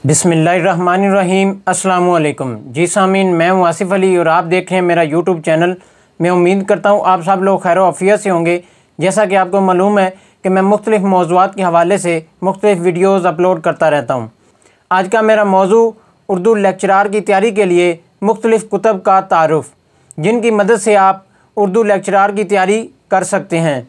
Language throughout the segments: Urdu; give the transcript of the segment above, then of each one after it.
بسم اللہ الرحمن الرحیم۔ السلام علیکم جی سامعین، میں ہوں آصف علی اور آپ دیکھ رہے ہیں میرا یوٹیوب چینل۔ میں امید کرتا ہوں آپ سب لوگ خیر و عافیت سے ہوں گے۔ جیسا کہ آپ کو معلوم ہے کہ میں مختلف موضوعات کے حوالے سے مختلف ویڈیوز اپلوڈ کرتا رہتا ہوں۔ آج کا میرا موضوع اردو لیکچرار کی تیاری کے لیے مختلف کتب کا تعارف، جن کی مدد سے آپ اردو لیکچرار کی تیاری کر سکتے ہیں۔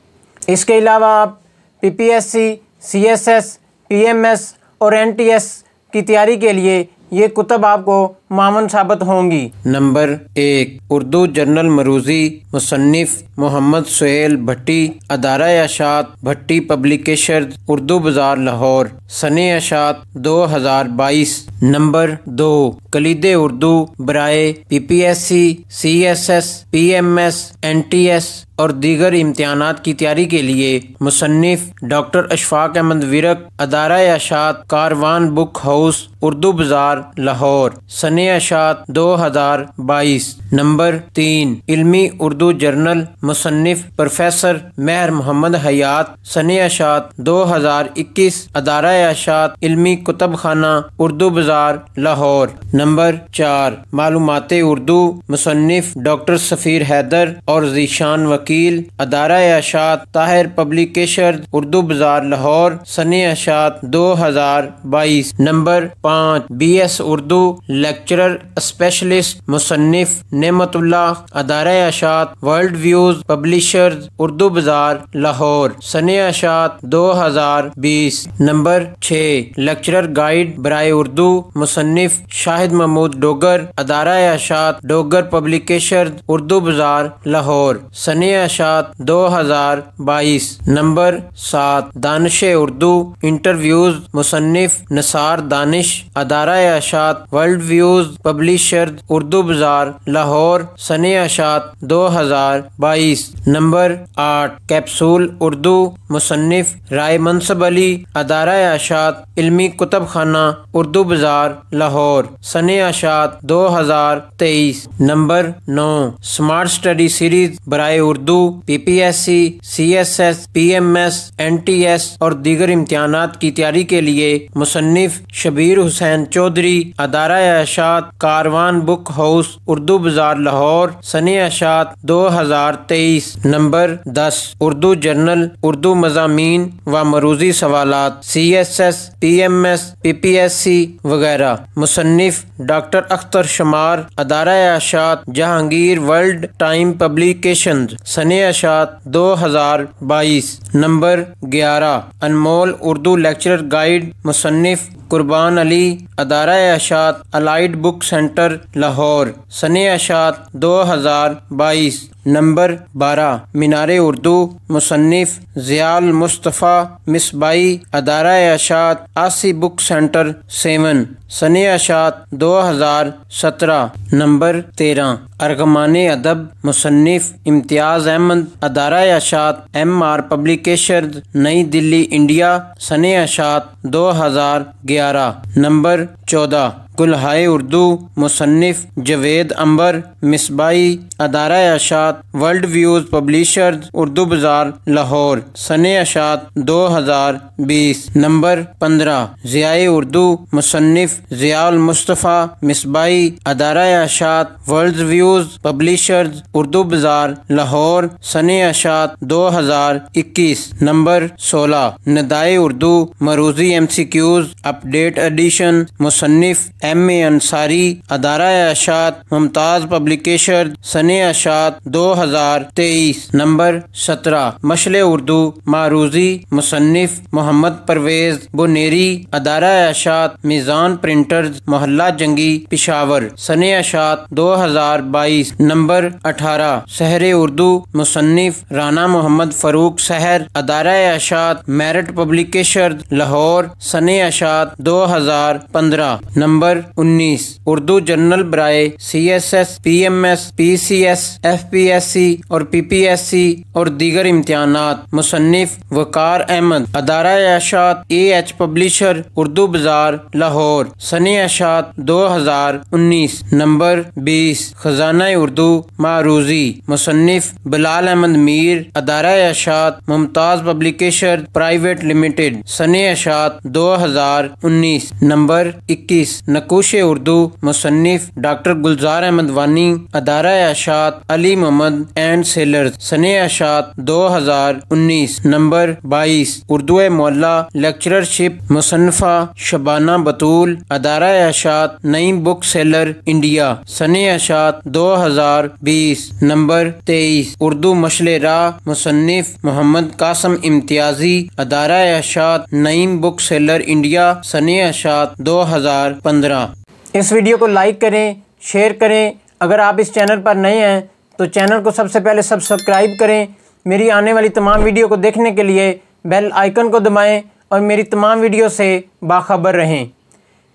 اس کے علاوہ آپ PPSC، CSS، PMS اور NTS کی تیاری کے لیے یہ کتب آپ کو معاون ثابت ہوں گی۔ نمبر 1، اردو جرنل مروزی، مصنف محمد سہیل بھٹی، ادارہ اشاعت بھٹی پبلیکیشنز، اردو بازار لاہور، سنہ اشاعت 2022۔ نمبر 2، کلید اردو برائے PPSC، CSS، PMS، NTS اور دیگر امتحانات کی تیاری کے لیے مصنف ڈاکٹر اشفاق احمد ورق، ادارہ اشاعت کاروان بک ہاؤس، اردو بازار لاہور، سنہ اشاعت 2022۔ نمبر 3، علمی اردو جرنل، مصنف پروفیسر مہر محمد حیات، سنہ اشاعت 2021، ادارہ اشاعت علمی کتب خانہ، اردو بازار لاہور۔ نمبر 4، معلومات اردو، مصنف ڈاکٹر سفیر حیدر اور ذیشان وکیل، ادارہ اشاعت طاہر پبلیکیشنز، اردو بازار لاہور، سنہ اشاعت 2022۔ Number 5، BS Urdu lecturer specialist, مصنف نعمت اللہ، ادارہ اشاعت ورلڈ ویوز پبلیشرز، اردو بازار لاہور، سنہ اشاعت 2020۔ نمبر 6، لیکچرر گائیڈ برائے اردو، مصنف شاہد محمود ڈوگر، ادارہ اشاعت ڈوگر پبلیکیشنز، اردو بازار لاہور، سنہ اشاعت 2022۔ نمبر 7، دانش اردو انٹرویوز، مصنف نثار دانش، ادارہ اشاعت ورلڈ ویوز پبلیشرز، اردو بازار لاہور، سنہ اشاعت 2022۔ نمبر 8، کیپسول اردو، مصنف رائے منصب علی، ادارہ اشاعت علمی کتب خانہ، اردو بازار لاہور، سنہ اشاعت 2023۔ نمبر 9، سمارٹ اسٹڈی سیریز برائے Urdu, PPSC، CSS، PMS، NTS اور دیگر امتحانات کی تیاری کے لیے مصنف شبیر حسین چودھری، ادارہ اشاعت کاروان بک ہاؤس، اردو بازار لاہور، سنہ اشاعت 2023۔ نمبر 10، اردو جرنل، اردو مضامین و مروزی سوالات، CSS، PMS، PPSC وغیرہ، مصنف ڈاکٹر اختر شمار، ادارہ اشاعت جہانگیر ورلڈ ٹائم پبلیکیشنز، سنہ اشاعت 2022۔ نمبر 11، انمول اردو لیکچرر گائیڈ، مصنف قربان علی، ادارہ اشاعت الائیڈ بک سینٹر لاہور، سنہ اشاعت 2022۔ نمبر 12، مینار اردو، مصنف ضیاء المصطفیٰ مصباحی، ادارہ اشاعت آسی بک سینٹر 7، سنہ اشاعت 2017۔ نمبر 13، ارغمان ادب، مصنف امتیاز احمد، ادارہ اشاعت MR پبلیکیشنز، نئی دلی انڈیا، سنہ اشاعت 2011۔ نمبر 14، گلہائے اردو، مصنف جاوید عنبر مصباحی، ادارہ اشاعت ورلڈ ویوز پبلیشرز، اردو بازار لاہور، سنہ اشاعت 2020۔ نمبر 15، ضیاء اردو، مصنف ضیاء المصطفیٰ مصباحی، ادارہ اشاعت ورلڈ ویوز پبلیشرز، اردو بازار لاہور، سنہ اشاعت 2021۔ نمبر 16، ندائے اردو، مروزی MCQs اپڈیٹ ایڈیشن، مصنف MA انصاری، ادارہ اشاعت ممتاز پبلیکیشن، سنہ اشاعت 2023۔ نمبر 17، مشل اردو معروضی، مصنف محمد پرویز بنیری، ادارہ اشاعت میزان پرنٹرز، محلہ جنگی پشاور، سنہ اشاعت 2022۔ نمبر 18، سحر اردو، مصنف رانا محمد فاروق سحر، ادارہ اشاعت میرٹ پبلیکیشن لاہور، سنہ اشاعت 2015۔ نمبر نمبر 19 اردو جرنل برائے CSS PMS PCS FPSC اور PPSC اور دیگر امتحانات، مصنف وقار احمد، ادارہ اشاعت AH پبلشر، اردو بازار، لاہور، سنِ اشاعت 2019، نمبر 20 خزانہ اردو معروضی، مصنف بلال احمد میر، ادارہ اشاعت ممتاز پبلیکیشن پرائیویٹ لمیٹڈ، سنِ اشاعت 2019، نمبر 21 نقوش اردو، مصنف ڈاکٹر گلزار احمد وانی، ادارہ اشاعت علی محمد اینڈ سیلرز، سنِ اشاعت 2019، نمبر 22 اردو معلیٰ لیکچررشپ، مصنفہ شبانہ بطول، ادارہ اشاعت نئی بک سیلر انڈیا، سنِ اشاعت 2020، نمبر 23 اردو مشعل راہ، مصنف محمد قاسم امتیازی، ادارہ اشاعت نئی بک سیلر انڈیا، سنِ اشاعت 2015۔ اس ویڈیو کو لائک کریں، شیئر کریں۔ اگر آپ اس چینل پر نئے ہیں تو چینل کو سب سے پہلے سبسکرائب کریں۔ میری آنے والی تمام ویڈیو کو دیکھنے کے لیے بیل آئیکن کو دبائیں اور میری تمام ویڈیو سے باخبر رہیں۔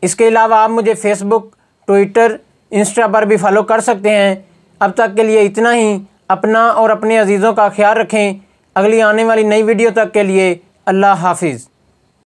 اس کے علاوہ آپ مجھے فیس بک، ٹویٹر، انسٹا پر بھی فالو کر سکتے ہیں۔ اب تک کے لیے اتنا ہی۔ اپنا اور اپنے عزیزوں کا خیال رکھیں۔ اگلی آنے والی نئی ویڈیو تک کے لیے اللہ حافظ۔